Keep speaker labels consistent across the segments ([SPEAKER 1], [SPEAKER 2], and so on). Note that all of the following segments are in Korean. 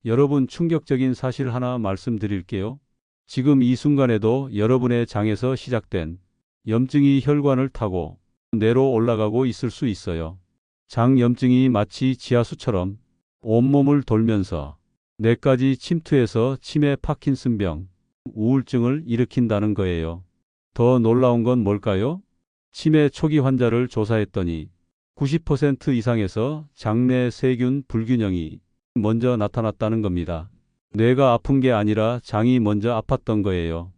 [SPEAKER 1] 여러분, 충격적인 사실 하나 말씀드릴게요. 지금 이 순간에도 여러분의 장에서 시작된 염증이 혈관을 타고 뇌로 올라가고 있을 수 있어요. 장 염증이 마치 지하수처럼 온몸을 돌면서 뇌까지 침투해서 치매, 파킨슨병, 우울증을 일으킨다는 거예요. 더 놀라운 건 뭘까요? 치매 초기 환자를 조사했더니 90% 이상에서 장내 세균 불균형이 먼저 나타났다는 겁니다. 뇌가 아픈 게 아니라 장이 먼저 아팠던 거예요.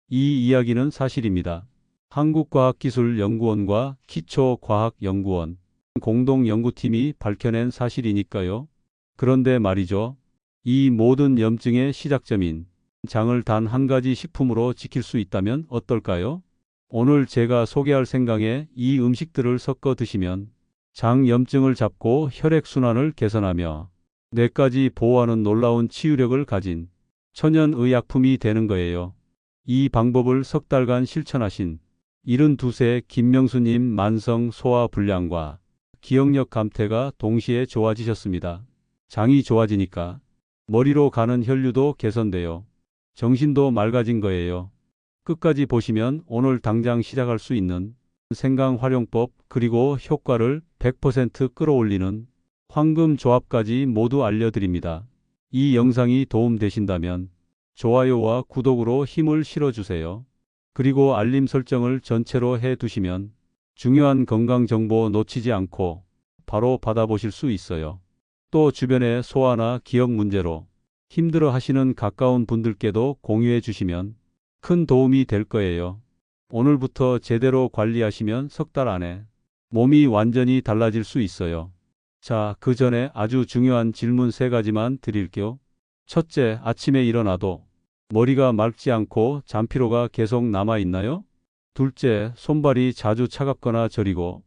[SPEAKER 1] 이 이야기는 사실입니다. 한국과학기술연구원과 기초과학연구원 공동연구팀이 밝혀낸 사실이니까요. 그런데 말이죠. 이 모든 염증의 시작점인 장을 단 한 가지 식품으로 지킬 수 있다면 어떨까요? 오늘 제가 소개할 생강에 이 음식들을 섞어 드시면 장 염증을 잡고 혈액순환을 개선하며 뇌까지 보호하는 놀라운 치유력을 가진 천연의약품이 되는 거예요. 이 방법을 석 달간 실천하신 72세 김명수님, 만성 소화불량과 기억력 감퇴가 동시에 좋아지셨습니다. 장이 좋아지니까 머리로 가는 혈류도 개선되어 정신도 맑아진 거예요. 끝까지 보시면 오늘 당장 시작할 수 있는 생강 활용법, 그리고 효과를 100% 끌어올리는 황금 조합까지 모두 알려드립니다. 이 영상이 도움되신다면 좋아요와 구독으로 힘을 실어주세요. 그리고 알림 설정을 전체로 해두시면 중요한 건강 정보 놓치지 않고 바로 받아보실 수 있어요. 또 주변에 소화나 기억 문제로 힘들어 하시는 가까운 분들께도 공유해 주시면 큰 도움이 될 거예요. 오늘부터 제대로 관리하시면 석 달 안에 몸이 완전히 달라질 수 있어요. 자, 그 전에 아주 중요한 질문 3가지만 드릴게요. 첫째, 아침에 일어나도 머리가 맑지 않고 잠피로가 계속 남아 있나요? 둘째, 손발이 자주 차갑거나 저리고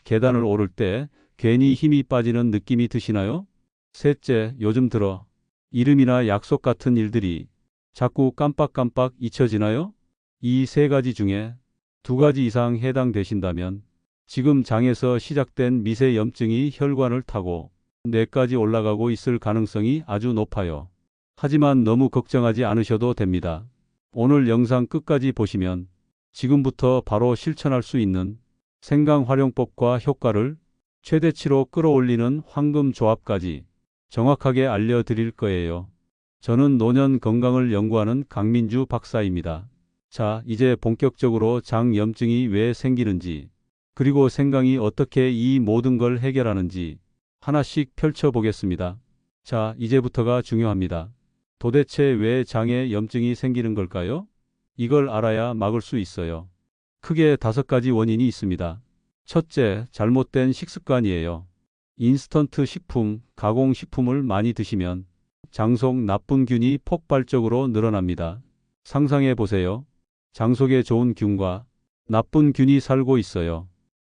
[SPEAKER 1] 계단을 오를 때 괜히 힘이 빠지는 느낌이 드시나요? 셋째, 요즘 들어 이름이나 약속 같은 일들이 자꾸 깜빡깜빡 잊혀지나요? 이 3가지 중에 2가지 이상 해당되신다면 지금 장에서 시작된 미세 염증이 혈관을 타고 뇌까지 올라가고 있을 가능성이 아주 높아요. 하지만 너무 걱정하지 않으셔도 됩니다. 오늘 영상 끝까지 보시면 지금부터 바로 실천할 수 있는 생강 활용법과 효과를 최대치로 끌어올리는 황금 조합까지 정확하게 알려드릴 거예요. 저는 노년 건강을 연구하는 강민주 박사입니다. 자, 이제 본격적으로 장 염증이 왜 생기는지, 그리고 생강이 어떻게 이 모든 걸 해결하는지 하나씩 펼쳐보겠습니다. 자, 이제부터가 중요합니다. 도대체 왜 장에 염증이 생기는 걸까요? 이걸 알아야 막을 수 있어요. 크게 5가지 원인이 있습니다. 첫째, 잘못된 식습관이에요. 인스턴트 식품, 가공식품을 많이 드시면 장 속 나쁜 균이 폭발적으로 늘어납니다. 상상해 보세요. 장 속에 좋은 균과 나쁜 균이 살고 있어요.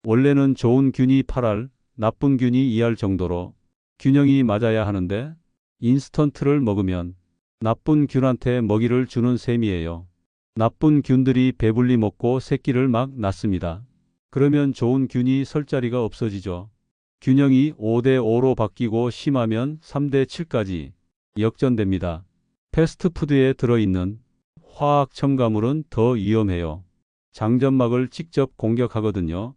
[SPEAKER 1] 원래는 좋은 균이 8알, 나쁜 균이 2알 정도로 균형이 맞아야 하는데 인스턴트를 먹으면 나쁜 균한테 먹이를 주는 셈이에요. 나쁜 균들이 배불리 먹고 새끼를 막 낳습니다. 그러면 좋은 균이 설 자리가 없어지죠. 균형이 5대5로 바뀌고 심하면 3대7까지 역전됩니다. 패스트푸드에 들어있는 화학 첨가물은 더 위험해요. 장점막을 직접 공격하거든요.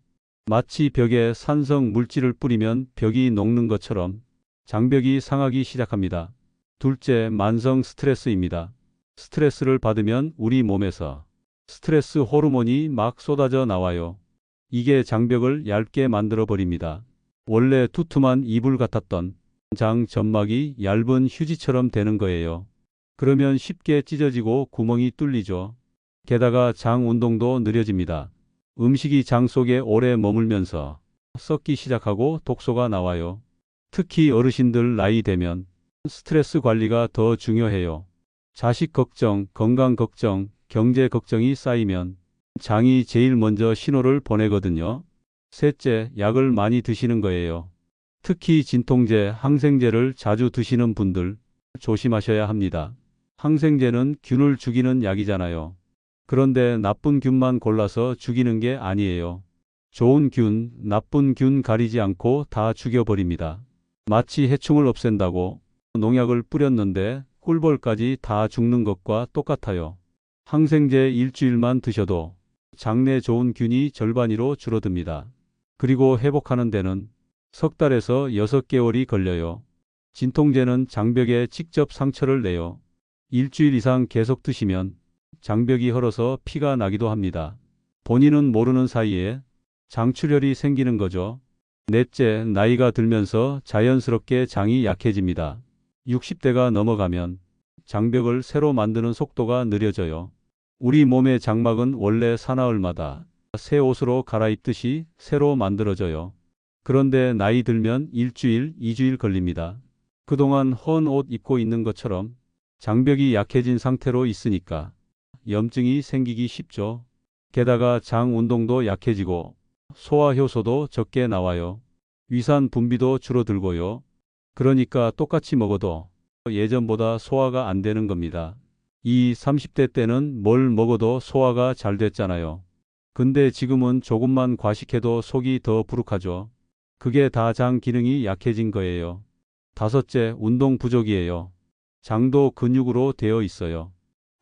[SPEAKER 1] 마치 벽에 산성 물질을 뿌리면 벽이 녹는 것처럼 장벽이 상하기 시작합니다. 둘째, 만성 스트레스입니다. 스트레스를 받으면 우리 몸에서 스트레스 호르몬이 막 쏟아져 나와요. 이게 장벽을 얇게 만들어 버립니다. 원래 두툼한 이불 같았던 장 점막이 얇은 휴지처럼 되는 거예요. 그러면 쉽게 찢어지고 구멍이 뚫리죠. 게다가 장 운동도 느려집니다. 음식이 장 속에 오래 머물면서 썩기 시작하고 독소가 나와요. 특히 어르신들 나이 되면 스트레스 관리가 더 중요해요. 자식 걱정, 건강 걱정, 경제 걱정이 쌓이면 장이 제일 먼저 신호를 보내거든요. 셋째, 약을 많이 드시는 거예요. 특히 진통제, 항생제를 자주 드시는 분들 조심하셔야 합니다. 항생제는 균을 죽이는 약이잖아요. 그런데 나쁜 균만 골라서 죽이는 게 아니에요. 좋은 균, 나쁜 균 가리지 않고 다 죽여버립니다. 마치 해충을 없앤다고 농약을 뿌렸는데 꿀벌까지 다 죽는 것과 똑같아요. 항생제 일주일만 드셔도 장내 좋은 균이 절반으로 줄어듭니다. 그리고 회복하는 데는 석 달에서 6개월이 걸려요. 진통제는 장벽에 직접 상처를 내요. 일주일 이상 계속 드시면 장벽이 헐어서 피가 나기도 합니다. 본인은 모르는 사이에 장출혈이 생기는 거죠. 넷째, 나이가 들면서 자연스럽게 장이 약해집니다. 60대가 넘어가면 장벽을 새로 만드는 속도가 느려져요. 우리 몸의 장막은 원래 사나흘마다 새 옷으로 갈아입듯이 새로 만들어져요. 그런데 나이 들면 일주일, 2주일 걸립니다. 그동안 헌 옷 입고 있는 것처럼 장벽이 약해진 상태로 있으니까 염증이 생기기 쉽죠. 게다가 장 운동도 약해지고 소화 효소도 적게 나와요. 위산 분비도 줄어들고요. 그러니까 똑같이 먹어도 예전보다 소화가 안 되는 겁니다. 이 30대 때는 뭘 먹어도 소화가 잘 됐잖아요. 근데 지금은 조금만 과식해도 속이 더 부룩하죠. 그게 다 장 기능이 약해진 거예요. 다섯째, 운동 부족이에요. 장도 근육으로 되어 있어요.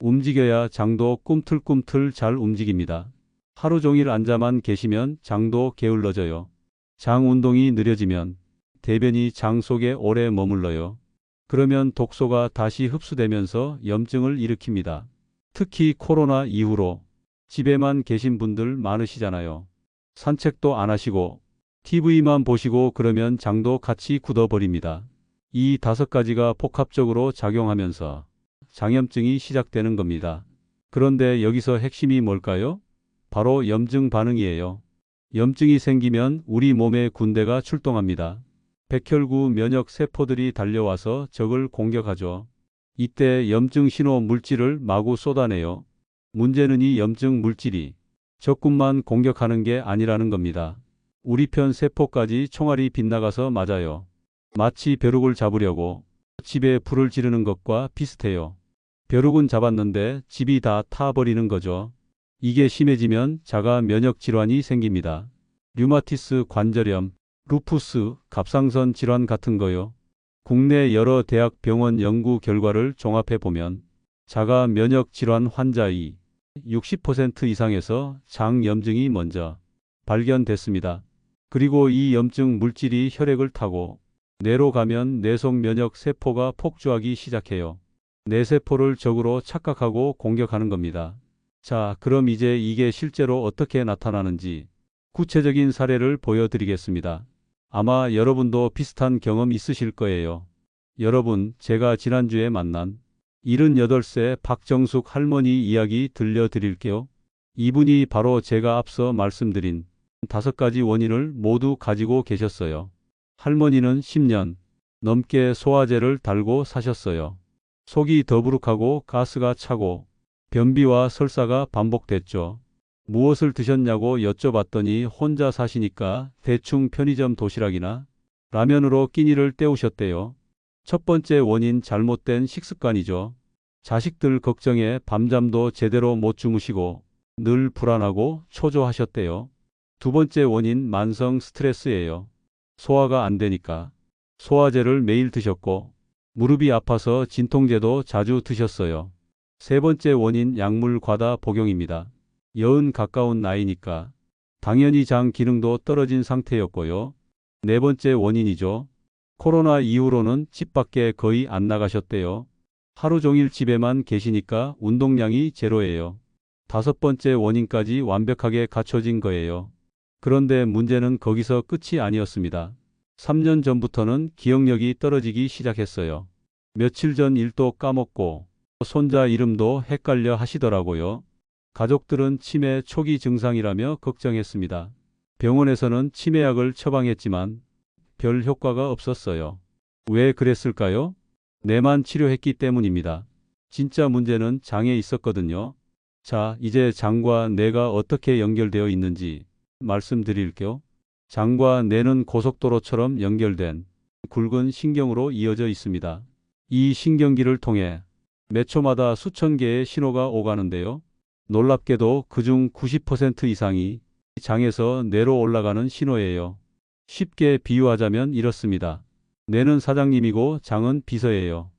[SPEAKER 1] 움직여야 장도 꿈틀꿈틀 잘 움직입니다. 하루 종일 앉아만 계시면 장도 게을러져요. 장 운동이 느려지면 대변이 장 속에 오래 머물러요. 그러면 독소가 다시 흡수되면서 염증을 일으킵니다. 특히 코로나 이후로 집에만 계신 분들 많으시잖아요. 산책도 안 하시고 TV만 보시고 그러면 장도 같이 굳어버립니다. 이 5가지가 복합적으로 작용하면서 장염증이 시작되는 겁니다. 그런데 여기서 핵심이 뭘까요? 바로 염증 반응이에요. 염증이 생기면 우리 몸의 군대가 출동합니다. 백혈구 면역 세포들이 달려와서 적을 공격하죠. 이때 염증 신호 물질을 마구 쏟아내요. 문제는 이 염증 물질이 적군만 공격하는 게 아니라는 겁니다. 우리 편 세포까지 총알이 빗나가서 맞아요. 마치 벼룩을 잡으려고 집에 불을 지르는 것과 비슷해요. 벼룩은 잡았는데 집이 다 타버리는 거죠. 이게 심해지면 자가 면역 질환이 생깁니다. 류마티스 관절염, 루푸스, 갑상선 질환 같은 거요. 국내 여러 대학 병원 연구 결과를 종합해 보면 자가 면역 질환 환자의 60% 이상에서 장 염증이 먼저 발견됐습니다. 그리고 이 염증 물질이 혈액을 타고 뇌로 가면 뇌속 면역 세포가 폭주하기 시작해요. 뇌세포를 적으로 착각하고 공격하는 겁니다. 자, 그럼 이제 이게 실제로 어떻게 나타나는지 구체적인 사례를 보여드리겠습니다. 아마 여러분도 비슷한 경험 있으실 거예요. 여러분, 제가 지난주에 만난 78세 박정숙 할머니 이야기 들려드릴게요. 이분이 바로 제가 앞서 말씀드린 5가지 원인을 모두 가지고 계셨어요. 할머니는 10년 넘게 소화제를 달고 사셨어요. 속이 더부룩하고 가스가 차고 변비와 설사가 반복됐죠. 무엇을 드셨냐고 여쭤봤더니 혼자 사시니까 대충 편의점 도시락이나 라면으로 끼니를 때우셨대요. 첫 번째 원인 잘못된 식습관이죠. 자식들 걱정에 밤잠도 제대로 못 주무시고 늘 불안하고 초조하셨대요. 두 번째 원인 만성 스트레스예요. 소화가 안 되니까 소화제를 매일 드셨고 무릎이 아파서 진통제도 자주 드셨어요. 세 번째 원인 약물 과다 복용입니다. 70 가까운 나이니까 당연히 장 기능도 떨어진 상태였고요. 네 번째 원인이죠. 코로나 이후로는 집 밖에 거의 안 나가셨대요. 하루 종일 집에만 계시니까 운동량이 제로예요. 다섯 번째 원인까지 완벽하게 갖춰진 거예요. 그런데 문제는 거기서 끝이 아니었습니다. 3년 전부터는 기억력이 떨어지기 시작했어요. 며칠 전 일도 까먹고 손자 이름도 헷갈려 하시더라고요. 가족들은 치매 초기 증상이라며 걱정했습니다. 병원에서는 치매약을 처방했지만 별 효과가 없었어요. 왜 그랬을까요? 뇌만 치료했기 때문입니다. 진짜 문제는 장에 있었거든요. 자, 이제 장과 뇌가 어떻게 연결되어 있는지 말씀드릴게요. 장과 뇌는 고속도로처럼 연결된 굵은 신경으로 이어져 있습니다. 이 신경기를 통해 몇 초마다 수천 개의 신호가 오가는데요. 놀랍게도 그중 90% 이상이 장에서 뇌로 올라가는 신호예요. 쉽게 비유하자면 이렇습니다. 뇌는 사장님이고 장은 비서예요.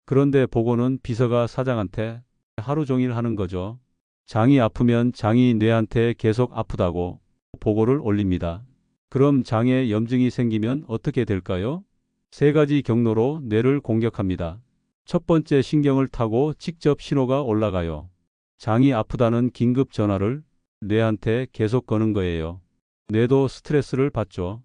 [SPEAKER 1] 그런데 보고는 비서가 사장한테 하루 종일 하는 거죠. 장이 아프면 장이 뇌한테 계속 아프다고 보고를 올립니다. 그럼 장에 염증이 생기면 어떻게 될까요? 세 가지 경로로 뇌를 공격합니다. 첫 번째, 신경을 타고 직접 신호가 올라가요. 장이 아프다는 긴급 전화를 뇌한테 계속 거는 거예요. 뇌도 스트레스를 받죠.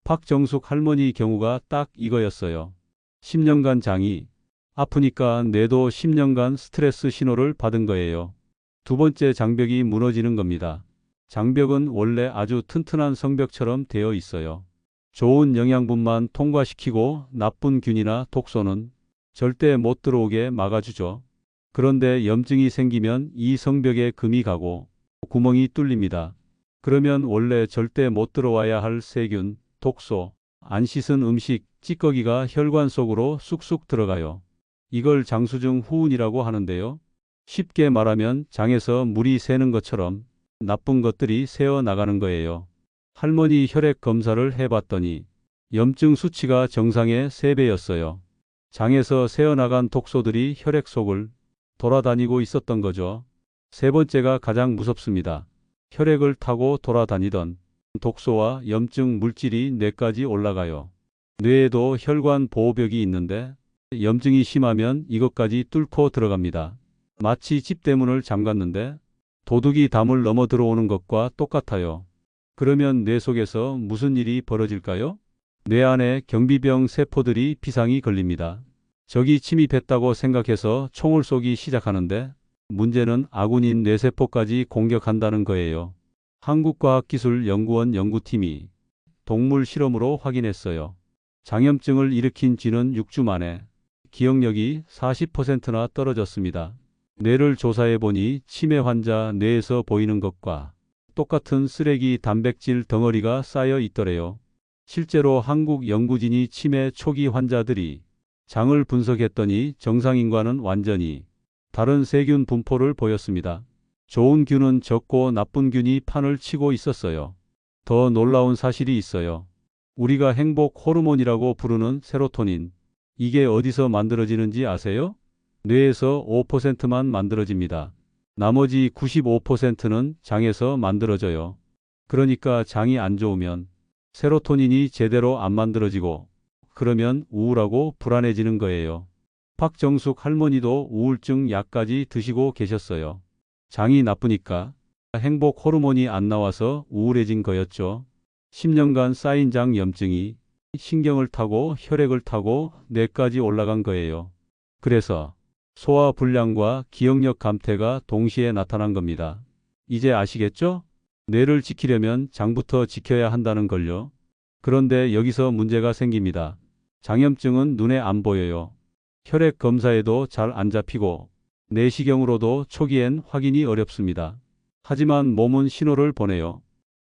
[SPEAKER 1] 박정숙 할머니 경우가 딱 이거였어요. 10년간 장이 아프니까 뇌도 10년간 스트레스 신호를 받은 거예요. 두 번째, 장벽이 무너지는 겁니다. 장벽은 원래 아주 튼튼한 성벽처럼 되어 있어요. 좋은 영양분만 통과시키고 나쁜 균이나 독소는 절대 못 들어오게 막아주죠. 그런데 염증이 생기면 이 성벽에 금이 가고 구멍이 뚫립니다. 그러면 원래 절대 못 들어와야 할 세균, 독소, 안 씻은 음식, 찌꺼기가 혈관 속으로 쑥쑥 들어가요. 이걸 장수증 후운이라고 하는데요. 쉽게 말하면 장에서 물이 새는 것처럼 나쁜 것들이 새어 나가는 거예요. 할머니 혈액 검사를 해봤더니 염증 수치가 정상의 3배였어요. 장에서 새어나간 독소들이 혈액 속을 돌아다니고 있었던 거죠. 세 번째가 가장 무섭습니다. 혈액을 타고 돌아다니던 독소와 염증 물질이 뇌까지 올라가요. 뇌에도 혈관 보호벽이 있는데 염증이 심하면 이것까지 뚫고 들어갑니다. 마치 집대문을 잠갔는데 도둑이 담을 넘어 들어오는 것과 똑같아요. 그러면 뇌 속에서 무슨 일이 벌어질까요? 뇌 안에 경비병 세포들이 비상이 걸립니다. 적이 침입했다고 생각해서 총을 쏘기 시작하는데 문제는 아군인 뇌세포까지 공격한다는 거예요. 한국과학기술연구원 연구팀이 동물 실험으로 확인했어요. 장염증을 일으킨 쥐는 6주 만에 기억력이 40%나 떨어졌습니다. 뇌를 조사해보니 치매 환자 뇌에서 보이는 것과 똑같은 쓰레기 단백질 덩어리가 쌓여 있더래요. 실제로 한국 연구진이 치매 초기 환자들이 장을 분석했더니 정상인과는 완전히 다른 세균 분포를 보였습니다. 좋은 균은 적고 나쁜 균이 판을 치고 있었어요. 더 놀라운 사실이 있어요. 우리가 행복 호르몬이라고 부르는 세로토닌. 이게 어디서 만들어지는지 아세요? 뇌에서 5%만 만들어집니다. 나머지 95%는 장에서 만들어져요. 그러니까 장이 안 좋으면 세로토닌이 제대로 안 만들어지고 그러면 우울하고 불안해지는 거예요. 박정숙 할머니도 우울증 약까지 드시고 계셨어요. 장이 나쁘니까 행복 호르몬이 안 나와서 우울해진 거였죠. 10년간 쌓인 장 염증이 신경을 타고 혈액을 타고 뇌까지 올라간 거예요. 그래서 소화 불량과 기억력 감퇴가 동시에 나타난 겁니다. 이제 아시겠죠? 뇌를 지키려면 장부터 지켜야 한다는 걸요. 그런데 여기서 문제가 생깁니다. 장염증은 눈에 안 보여요. 혈액 검사에도 잘 안 잡히고 내시경으로도 초기엔 확인이 어렵습니다. 하지만 몸은 신호를 보내요.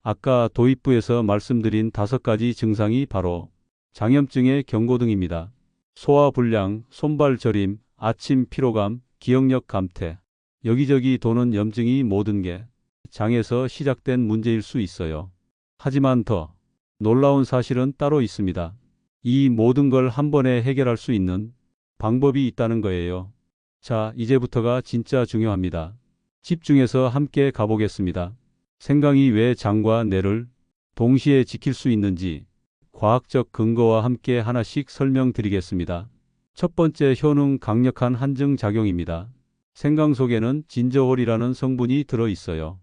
[SPEAKER 1] 아까 도입부에서 말씀드린 5가지 증상이 바로 장염증의 경고등입니다. 소화불량, 손발 저림, 아침 피로감, 기억력 감퇴. 여기저기 도는 염증이 모든 게 장에서 시작된 문제일 수 있어요. 하지만 더 놀라운 사실은 따로 있습니다. 이 모든 걸 한 번에 해결할 수 있는 방법이 있다는 거예요. 자, 이제부터가 진짜 중요합니다. 집중해서 함께 가보겠습니다. 생강이 왜 장과 뇌를 동시에 지킬 수 있는지 과학적 근거와 함께 하나씩 설명드리겠습니다. 첫 번째, 효능 강력한 한증 작용입니다. 생강 속에는 진저홀이라는 성분이 들어 있어요.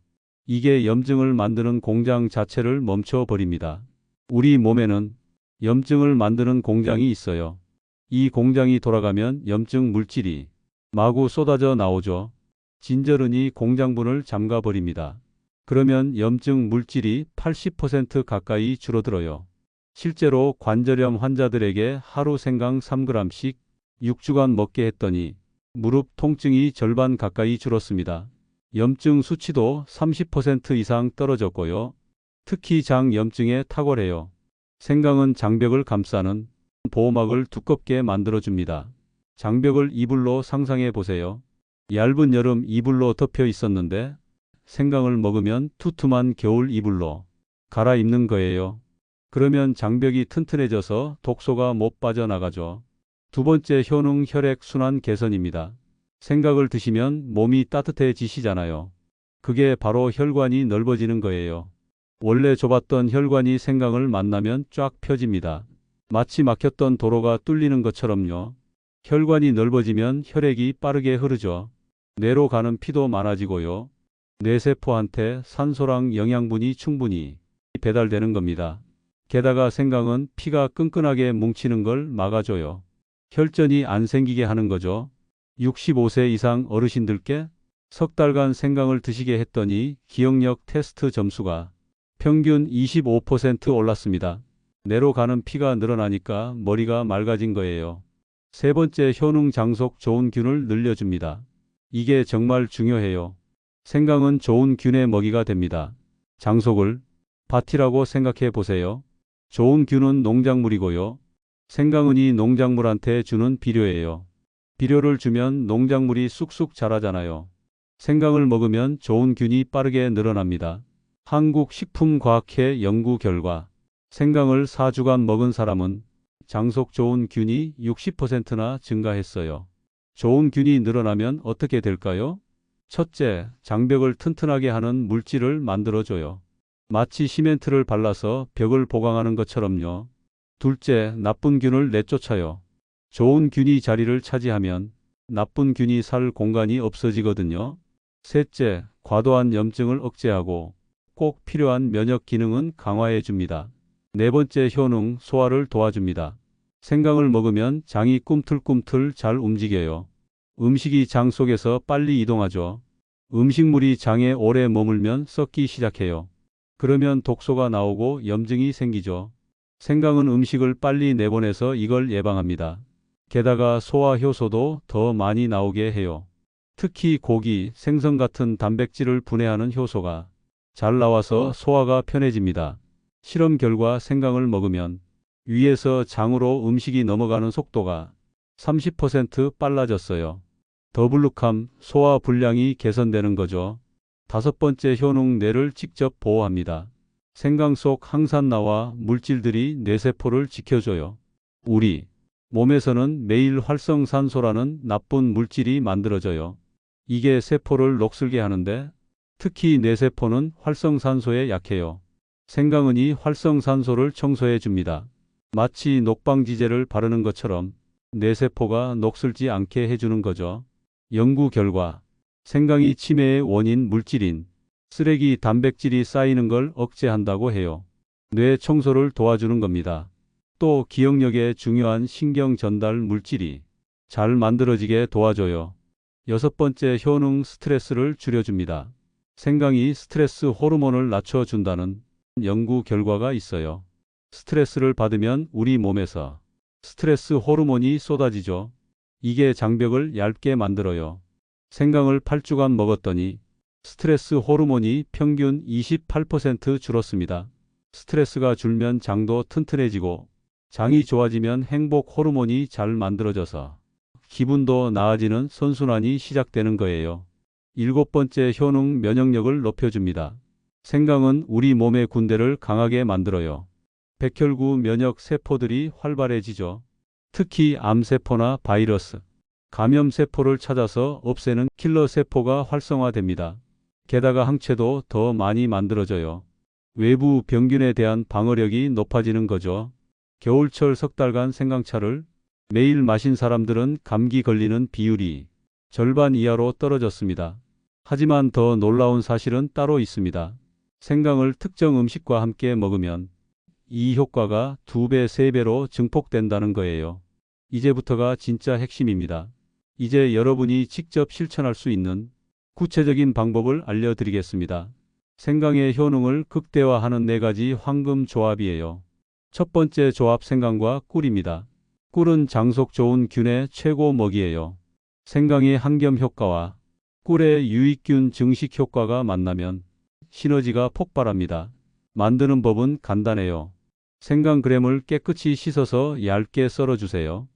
[SPEAKER 1] 이게 염증을 만드는 공장 자체를 멈춰버립니다. 우리 몸에는 염증을 만드는 공장이 있어요. 이 공장이 돌아가면 염증 물질이 마구 쏟아져 나오죠. 진저른이 공장문을 잠가버립니다. 그러면 염증 물질이 80% 가까이 줄어들어요. 실제로 관절염 환자들에게 하루 생강 3g씩 6주간 먹게 했더니 무릎 통증이 절반 가까이 줄었습니다. 염증 수치도 30% 이상 떨어졌고요. 특히 장 염증에 탁월해요. 생강은 장벽을 감싸는 보호막을 두껍게 만들어줍니다. 장벽을 이불로 상상해 보세요. 얇은 여름 이불로 덮여 있었는데 생강을 먹으면 투툼한 겨울 이불로 갈아입는 거예요. 그러면 장벽이 튼튼해져서 독소가 못 빠져나가죠. 두 번째 효능 혈액 순환 개선입니다. 생각을 드시면 몸이 따뜻해지시잖아요. 그게 바로 혈관이 넓어지는 거예요. 원래 좁았던 혈관이 생강을 만나면 쫙 펴집니다. 마치 막혔던 도로가 뚫리는 것처럼요. 혈관이 넓어지면 혈액이 빠르게 흐르죠. 뇌로 가는 피도 많아지고요. 뇌세포한테 산소랑 영양분이 충분히 배달되는 겁니다. 게다가 생강은 피가 끈끈하게 뭉치는 걸 막아줘요. 혈전이 안 생기게 하는 거죠. 65세 이상 어르신들께 석 달간 생강을 드시게 했더니 기억력 테스트 점수가 평균 25% 올랐습니다. 뇌로 가는 피가 늘어나니까 머리가 맑아진 거예요. 세 번째 효능 장속 좋은 균을 늘려줍니다. 이게 정말 중요해요. 생강은 좋은 균의 먹이가 됩니다. 장속을 밭이라고 생각해 보세요. 좋은 균은 농작물이고요. 생강은 이 농작물한테 주는 비료예요. 비료를 주면 농작물이 쑥쑥 자라잖아요. 생강을 먹으면 좋은 균이 빠르게 늘어납니다. 한국식품과학회 연구 결과 생강을 4주간 먹은 사람은 장속 좋은 균이 60%나 증가했어요. 좋은 균이 늘어나면 어떻게 될까요? 첫째, 장벽을 튼튼하게 하는 물질을 만들어줘요. 마치 시멘트를 발라서 벽을 보강하는 것처럼요. 둘째, 나쁜 균을 내쫓아요. 좋은 균이 자리를 차지하면 나쁜 균이 살 공간이 없어지거든요. 셋째, 과도한 염증을 억제하고 꼭 필요한 면역 기능은 강화해 줍니다. 네 번째 효능, 소화를 도와줍니다. 생강을 먹으면 장이 꿈틀꿈틀 잘 움직여요. 음식이 장 속에서 빨리 이동하죠. 음식물이 장에 오래 머물면 썩기 시작해요. 그러면 독소가 나오고 염증이 생기죠. 생강은 음식을 빨리 내보내서 이걸 예방합니다. 게다가 소화 효소도 더 많이 나오게 해요. 특히 고기, 생선 같은 단백질을 분해하는 효소가 잘 나와서 소화가 편해집니다. 실험 결과 생강을 먹으면 위에서 장으로 음식이 넘어가는 속도가 30% 빨라졌어요. 더블룩함, 소화 불량이 개선되는 거죠. 다섯 번째 효능, 뇌를 직접 보호합니다. 생강 속 항산화와 물질들이 뇌세포를 지켜줘요. 우리 몸에서는 매일 활성산소라는 나쁜 물질이 만들어져요. 이게 세포를 녹슬게 하는데 특히 뇌세포는 활성산소에 약해요. 생강은 이 활성산소를 청소해 줍니다. 마치 녹방지제를 바르는 것처럼 뇌세포가 녹슬지 않게 해주는 거죠. 연구 결과 생강이 치매의 원인 물질인 쓰레기 단백질이 쌓이는 걸 억제한다고 해요. 뇌 청소를 도와주는 겁니다. 또 기억력에 중요한 신경 전달 물질이 잘 만들어지게 도와줘요. 여섯 번째 효능, 스트레스를 줄여줍니다. 생강이 스트레스 호르몬을 낮춰준다는 연구 결과가 있어요. 스트레스를 받으면 우리 몸에서 스트레스 호르몬이 쏟아지죠. 이게 장벽을 얇게 만들어요. 생강을 8주간 먹었더니 스트레스 호르몬이 평균 28% 줄었습니다. 스트레스가 줄면 장도 튼튼해지고 장이 좋아지면 행복 호르몬이 잘 만들어져서 기분도 나아지는 선순환이 시작되는 거예요. 일곱 번째 효능, 면역력을 높여줍니다. 생강은 우리 몸의 군대를 강하게 만들어요. 백혈구 면역 세포들이 활발해지죠. 특히 암세포나 바이러스, 감염세포를 찾아서 없애는 킬러 세포가 활성화됩니다. 게다가 항체도 더 많이 만들어져요. 외부 병균에 대한 방어력이 높아지는 거죠. 겨울철 석 달간 생강차를 매일 마신 사람들은 감기 걸리는 비율이 절반 이하로 떨어졌습니다. 하지만 더 놀라운 사실은 따로 있습니다. 생강을 특정 음식과 함께 먹으면 이 효과가 2배, 3배로 증폭된다는 거예요. 이제부터가 진짜 핵심입니다. 이제 여러분이 직접 실천할 수 있는 구체적인 방법을 알려드리겠습니다. 생강의 효능을 극대화하는 4가지 황금 조합이에요. 첫 번째 조합, 생강과 꿀입니다. 꿀은 장속 좋은 균의 최고 먹이에요. 생강의 항염 효과와 꿀의 유익균 증식 효과가 만나면 시너지가 폭발합니다. 만드는 법은 간단해요. 생강 그램을 깨끗이 씻어서 얇게 썰어주세요.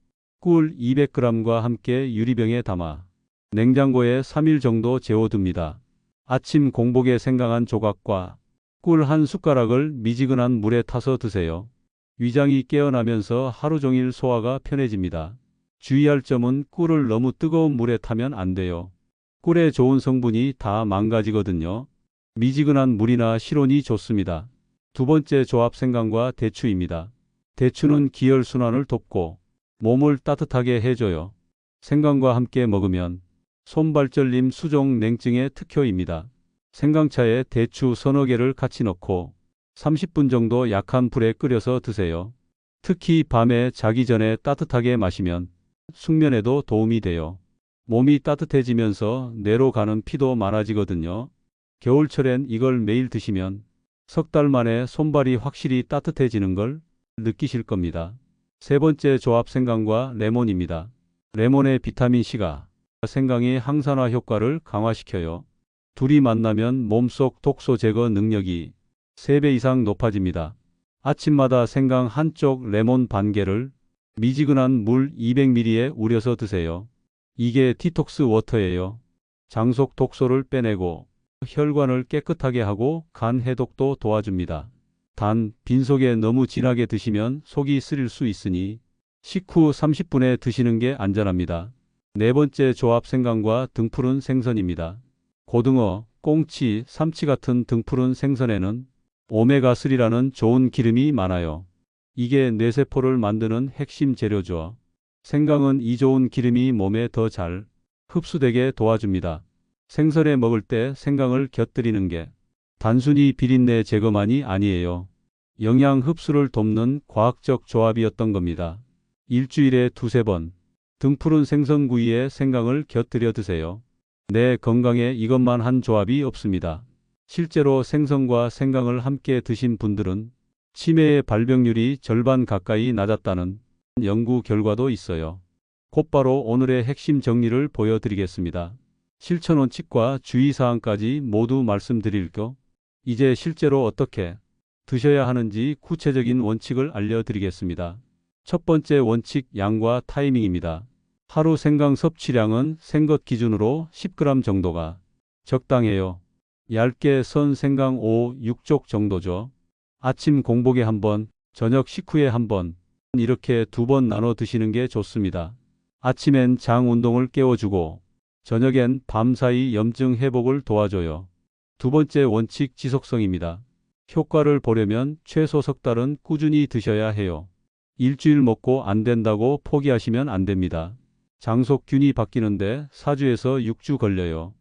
[SPEAKER 1] 꿀 200g과 함께 유리병에 담아 냉장고에 3일 정도 재워둡니다. 아침 공복에 생강 한 조각과 꿀 한 숟가락을 미지근한 물에 타서 드세요. 위장이 깨어나면서 하루 종일 소화가 편해집니다. 주의할 점은 꿀을 너무 뜨거운 물에 타면 안 돼요. 꿀에 좋은 성분이 다 망가지거든요. 미지근한 물이나 실온이 좋습니다. 두 번째 조합 생강과 대추입니다. 대추는 기혈순환을 돕고 몸을 따뜻하게 해줘요. 생강과 함께 먹으면 손발절림, 수종, 냉증의 특효입니다. 생강차에 대추 서너 개를 같이 넣고 30분 정도 약한 불에 끓여서 드세요. 특히 밤에 자기 전에 따뜻하게 마시면 숙면에도 도움이 돼요. 몸이 따뜻해지면서 뇌로 가는 피도 많아지거든요. 겨울철엔 이걸 매일 드시면 석 달 만에 손발이 확실히 따뜻해지는 걸 느끼실 겁니다. 세 번째 조합 생강과 레몬입니다. 레몬의 비타민C가 생강의 항산화 효과를 강화시켜요. 둘이 만나면 몸속 독소 제거 능력이 3배 이상 높아집니다. 아침마다 생강 한쪽, 레몬 반 개를 미지근한 물 200ml에 우려서 드세요. 이게 디톡스 워터예요. 장속 독소를 빼내고 혈관을 깨끗하게 하고 간 해독도 도와줍니다. 단, 빈속에 너무 진하게 드시면 속이 쓰릴 수 있으니 식후 30분에 드시는 게 안전합니다. 네 번째 조합 생강과 등푸른 생선입니다. 고등어, 꽁치, 삼치 같은 등푸른 생선에는 오메가3라는 좋은 기름이 많아요. 이게 뇌세포를 만드는 핵심 재료죠. 생강은 이 좋은 기름이 몸에 더 잘 흡수되게 도와줍니다. 생선에 먹을 때 생강을 곁들이는 게 단순히 비린내 제거만이 아니에요. 영양 흡수를 돕는 과학적 조합이었던 겁니다. 일주일에 두세 번 등푸른 생선구이에 생강을 곁들여 드세요. 내 건강에 이것만 한 조합이 없습니다. 실제로 생선과 생강을 함께 드신 분들은 치매의 발병률이 절반 가까이 낮았다는 연구 결과도 있어요. 곧바로 오늘의 핵심 정리를 보여드리겠습니다. 실천 원칙과 주의사항까지 모두 말씀드릴게요. 이제 실제로 어떻게 드셔야 하는지 구체적인 원칙을 알려드리겠습니다. 첫 번째 원칙, 양과 타이밍입니다. 하루 생강 섭취량은 생것 기준으로 10g 정도가 적당해요. 얇게 선 생강 5, 6쪽 정도죠. 아침 공복에 한 번, 저녁 식후에 한 번, 이렇게 2번 나눠 드시는 게 좋습니다. 아침엔 장 운동을 깨워주고 저녁엔 밤사이 염증 회복을 도와줘요. 두 번째 원칙, 지속성입니다. 효과를 보려면 최소 석 달은 꾸준히 드셔야 해요. 일주일 먹고 안 된다고 포기하시면 안 됩니다. 장속균이 바뀌는데 4주에서 6주 걸려요.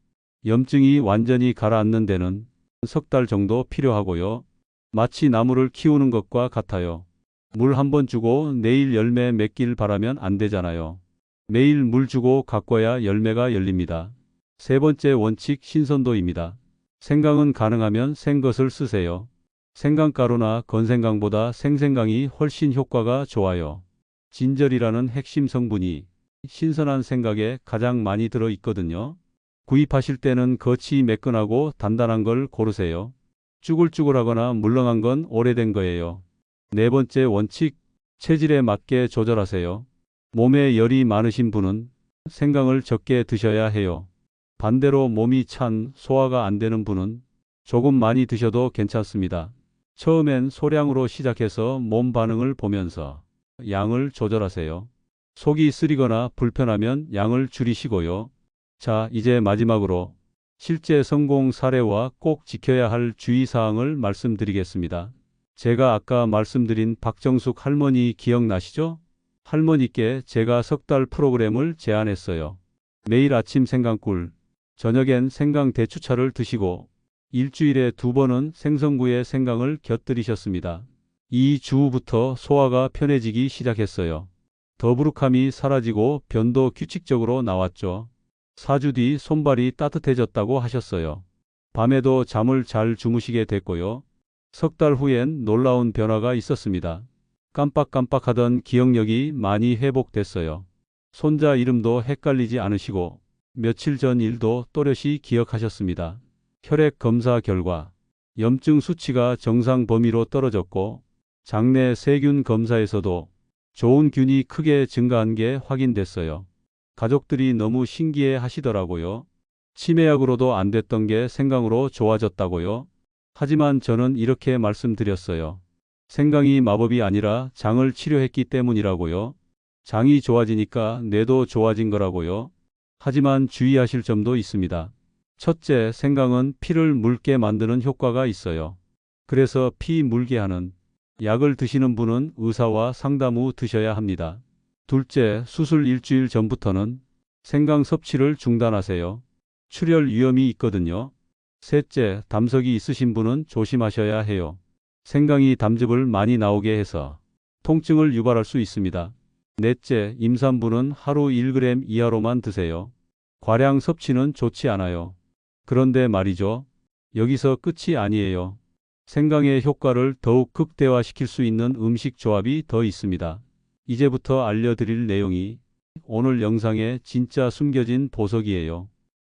[SPEAKER 1] 염증이 완전히 가라앉는 데는 석 달 정도 필요하고요. 마치 나무를 키우는 것과 같아요. 물 한 번 주고 내일 열매 맺길 바라면 안 되잖아요. 매일 물 주고 가꿔야 열매가 열립니다. 세 번째 원칙, 신선도입니다. 생강은 가능하면 생것을 쓰세요. 생강가루나 건생강보다 생생강이 훨씬 효과가 좋아요. 진절이라는 핵심 성분이 신선한 생강에 가장 많이 들어 있거든요. 구입하실 때는 겉이 매끈하고 단단한 걸 고르세요. 쭈글쭈글하거나 물렁한 건 오래된 거예요. 네 번째 원칙, 체질에 맞게 조절하세요. 몸에 열이 많으신 분은 생강을 적게 드셔야 해요. 반대로 몸이 찬, 소화가 안 되는 분은 조금 많이 드셔도 괜찮습니다. 처음엔 소량으로 시작해서 몸 반응을 보면서 양을 조절하세요. 속이 쓰리거나 불편하면 양을 줄이시고요. 자, 이제 마지막으로 실제 성공 사례와 꼭 지켜야 할 주의사항을 말씀드리겠습니다. 제가 아까 말씀드린 박정숙 할머니 기억나시죠? 할머니께 제가 석 달 프로그램을 제안했어요. 매일 아침 생강꿀, 저녁엔 생강 대추차를 드시고 일주일에 2번은 생선구이에 생강을 곁들이셨습니다. 2주부터 소화가 편해지기 시작했어요. 더부룩함이 사라지고 변도 규칙적으로 나왔죠. 4주 뒤 손발이 따뜻해졌다고 하셨어요. 밤에도 잠을 잘 주무시게 됐고요. 석 달 후엔 놀라운 변화가 있었습니다. 깜빡깜빡하던 기억력이 많이 회복됐어요. 손자 이름도 헷갈리지 않으시고 며칠 전 일도 또렷이 기억하셨습니다. 혈액 검사 결과 염증 수치가 정상 범위로 떨어졌고 장내 세균 검사에서도 좋은 균이 크게 증가한 게 확인됐어요. 가족들이 너무 신기해 하시더라고요. 치매약으로도 안 됐던 게 생강으로 좋아졌다고요. 하지만 저는 이렇게 말씀드렸어요. 생강이 마법이 아니라 장을 치료했기 때문이라고요. 장이 좋아지니까 뇌도 좋아진 거라고요. 하지만 주의하실 점도 있습니다. 첫째, 생강은 피를 묽게 만드는 효과가 있어요. 그래서 피 묽게 하는 약을 드시는 분은 의사와 상담 후 드셔야 합니다. 둘째, 수술 일주일 전부터는 생강 섭취를 중단하세요. 출혈 위험이 있거든요. 셋째, 담석이 있으신 분은 조심하셔야 해요. 생강이 담즙을 많이 나오게 해서 통증을 유발할 수 있습니다. 넷째, 임산부는 하루 1g 이하로만 드세요. 과량 섭취는 좋지 않아요. 그런데 말이죠. 여기서 끝이 아니에요. 생강의 효과를 더욱 극대화시킬 수 있는 음식 조합이 더 있습니다. 이제부터 알려드릴 내용이 오늘 영상에 진짜 숨겨진 보석이에요.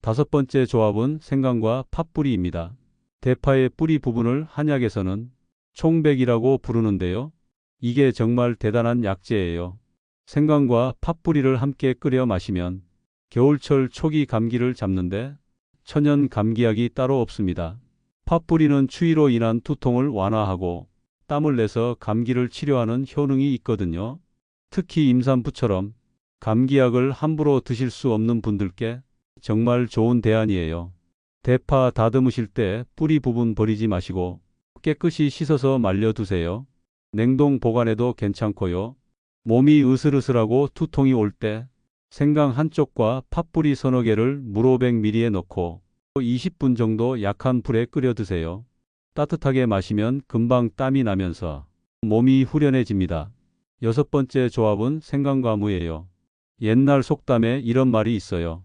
[SPEAKER 1] 다섯 번째 조합은 생강과 팥뿌리입니다. 대파의 뿌리 부분을 한약에서는 총백이라고 부르는데요. 이게 정말 대단한 약재예요. 생강과 팥뿌리를 함께 끓여 마시면 겨울철 초기 감기를 잡는데 천연 감기약이 따로 없습니다. 팥뿌리는 추위로 인한 두통을 완화하고 땀을 내서 감기를 치료하는 효능이 있거든요. 특히 임산부처럼 감기약을 함부로 드실 수 없는 분들께 정말 좋은 대안이에요. 대파 다듬으실 때 뿌리 부분 버리지 마시고 깨끗이 씻어서 말려두세요. 냉동 보관해도 괜찮고요. 몸이 으슬으슬하고 두통이 올 때 생강 한쪽과 팥뿌리 서너 개를 물 500ml에 넣고 20분 정도 약한 불에 끓여 드세요. 따뜻하게 마시면 금방 땀이 나면서 몸이 후련해집니다. 여섯 번째 조합은 생강과 무예요. 옛날 속담에 이런 말이 있어요.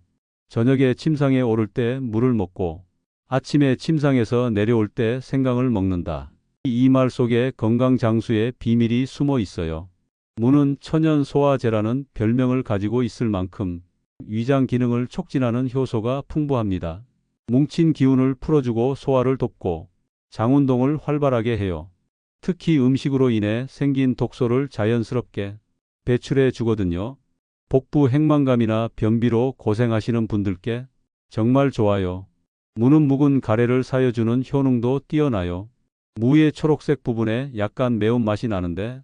[SPEAKER 1] 저녁에 침상에 오를 때 물을 먹고 아침에 침상에서 내려올 때 생강을 먹는다. 이 말 속에 건강 장수의 비밀이 숨어 있어요. 무는 천연 소화제라는 별명을 가지고 있을 만큼 위장 기능을 촉진하는 효소가 풍부합니다. 뭉친 기운을 풀어주고 소화를 돕고 장 운동을 활발하게 해요. 특히 음식으로 인해 생긴 독소를 자연스럽게 배출해 주거든요. 복부 행만감이나 변비로 고생하시는 분들께 정말 좋아요. 무는 묵은 가래를 사여주는 효능도 뛰어나요. 무의 초록색 부분에 약간 매운맛이 나는데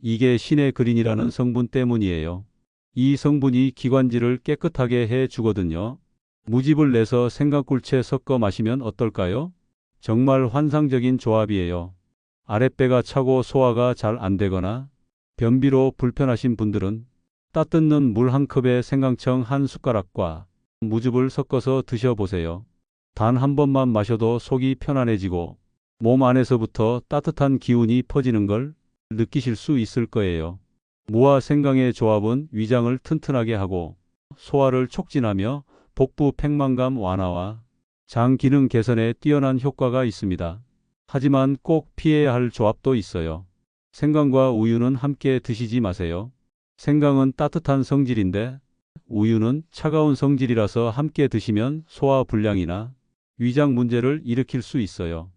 [SPEAKER 1] 이게 신의 그린이라는 성분 때문이에요. 이 성분이 기관지를 깨끗하게 해 주거든요. 무즙을 내서 생강꿀채 섞어 마시면 어떨까요? 정말 환상적인 조합이에요. 아랫배가 차고 소화가 잘 안 되거나 변비로 불편하신 분들은 따뜻는 물 한 컵에 생강청 한 숟가락과 무즙을 섞어서 드셔보세요. 단 한 번만 마셔도 속이 편안해지고 몸 안에서부터 따뜻한 기운이 퍼지는 걸 느끼실 수 있을 거예요. 무와 생강의 조합은 위장을 튼튼하게 하고 소화를 촉진하며 복부 팽만감 완화와 장 기능 개선에 뛰어난 효과가 있습니다. 하지만 꼭 피해야 할 조합도 있어요. 생강과 우유는 함께 드시지 마세요. 생강은 따뜻한 성질인데 우유는 차가운 성질이라서 함께 드시면 소화 불량이나 위장 문제를 일으킬 수 있어요.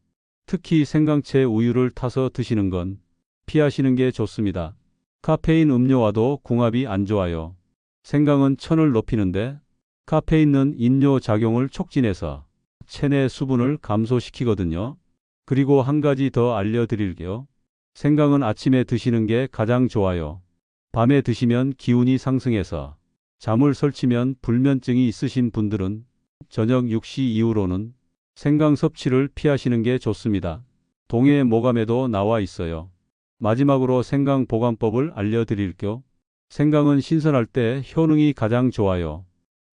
[SPEAKER 1] 특히 생강채 우유를 타서 드시는 건 피하시는 게 좋습니다. 카페인 음료와도 궁합이 안 좋아요. 생강은 천을 높이는데 카페인은 인뇨 작용을 촉진해서 체내 수분을 감소시키거든요. 그리고 한 가지 더 알려드릴게요. 생강은 아침에 드시는 게 가장 좋아요. 밤에 드시면 기운이 상승해서 잠을 설치면 불면증이 있으신 분들은 저녁 6시 이후로는 생강 섭취를 피하시는 게 좋습니다. 동해 모감에도 나와 있어요. 마지막으로 생강 보관법을 알려드릴게요. 생강은 신선할 때 효능이 가장 좋아요.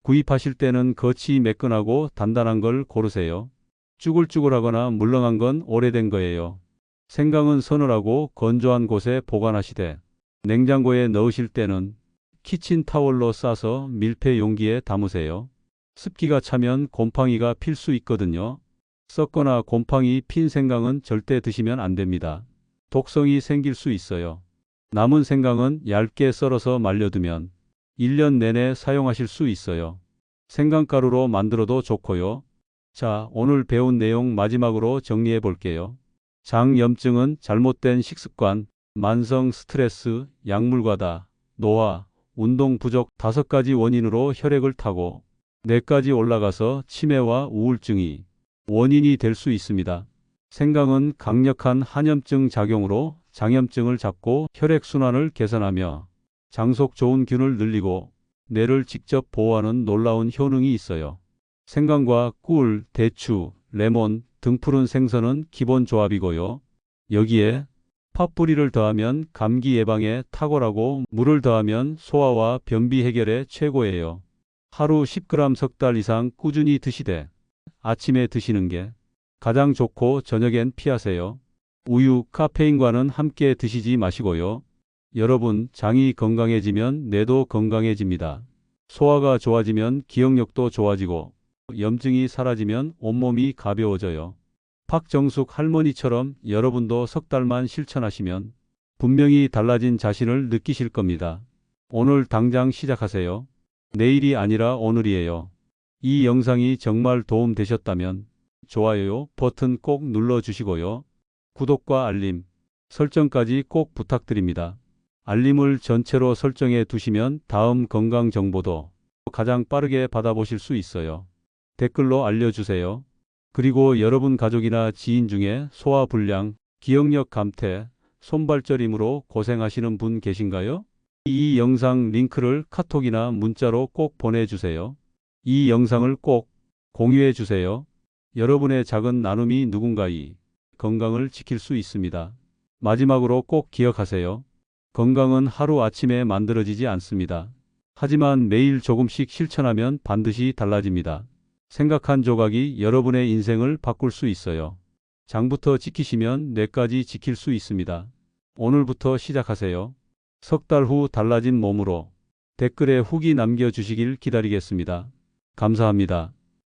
[SPEAKER 1] 구입하실 때는 겉이 매끈하고 단단한 걸 고르세요. 쭈글쭈글하거나 물렁한 건 오래된 거예요. 생강은 서늘하고 건조한 곳에 보관하시되 냉장고에 넣으실 때는 키친타월로 싸서 밀폐 용기에 담으세요. 습기가 차면 곰팡이가 필 수 있거든요. 썩거나 곰팡이 핀 생강은 절대 드시면 안 됩니다. 독성이 생길 수 있어요. 남은 생강은 얇게 썰어서 말려두면 1년 내내 사용하실 수 있어요. 생강가루로 만들어도 좋고요. 자, 오늘 배운 내용 마지막으로 정리해 볼게요. 장염증은 잘못된 식습관, 만성 스트레스, 약물 과다, 노화, 운동 부족 5가지 원인으로 혈액을 타고 뇌까지 올라가서 치매와 우울증이 원인이 될 수 있습니다. 생강은 강력한 한염증 작용으로 장염증을 잡고 혈액순환을 개선하며 장속 좋은 균을 늘리고 뇌를 직접 보호하는 놀라운 효능이 있어요. 생강과 꿀, 대추, 레몬 등 푸른 생선은 기본 조합이고요. 여기에 팥뿌리를 더하면 감기 예방에 탁월하고 물을 더하면 소화와 변비 해결에 최고예요. 하루 10g 석 달 이상 꾸준히 드시되 아침에 드시는 게 가장 좋고 저녁엔 피하세요. 우유, 카페인과는 함께 드시지 마시고요. 여러분, 장이 건강해지면 뇌도 건강해집니다. 소화가 좋아지면 기억력도 좋아지고 염증이 사라지면 온몸이 가벼워져요. 박정숙 할머니처럼 여러분도 석 달만 실천하시면 분명히 달라진 자신을 느끼실 겁니다. 오늘 당장 시작하세요. 내일이 아니라 오늘이에요. 이 영상이 정말 도움 되셨다면 좋아요 버튼 꼭 눌러주시고요. 구독과 알림, 설정까지 꼭 부탁드립니다. 알림을 전체로 설정해 두시면 다음 건강 정보도 가장 빠르게 받아보실 수 있어요. 댓글로 알려주세요. 그리고 여러분 가족이나 지인 중에 소화불량, 기억력 감퇴, 손발저림으로 고생하시는 분 계신가요? 이 영상 링크를 카톡이나 문자로 꼭 보내주세요. 이 영상을 꼭 공유해 주세요. 여러분의 작은 나눔이 누군가의 건강을 지킬 수 있습니다. 마지막으로 꼭 기억하세요. 건강은 하루아침에 만들어지지 않습니다. 하지만 매일 조금씩 실천하면 반드시 달라집니다. 생각 한 조각이 여러분의 인생을 바꿀 수 있어요. 장부터 지키시면 뇌까지 지킬 수 있습니다. 오늘부터 시작하세요. 석 달 후 달라진 몸으로 댓글에 후기 남겨주시길 기다리겠습니다. 감사합니다.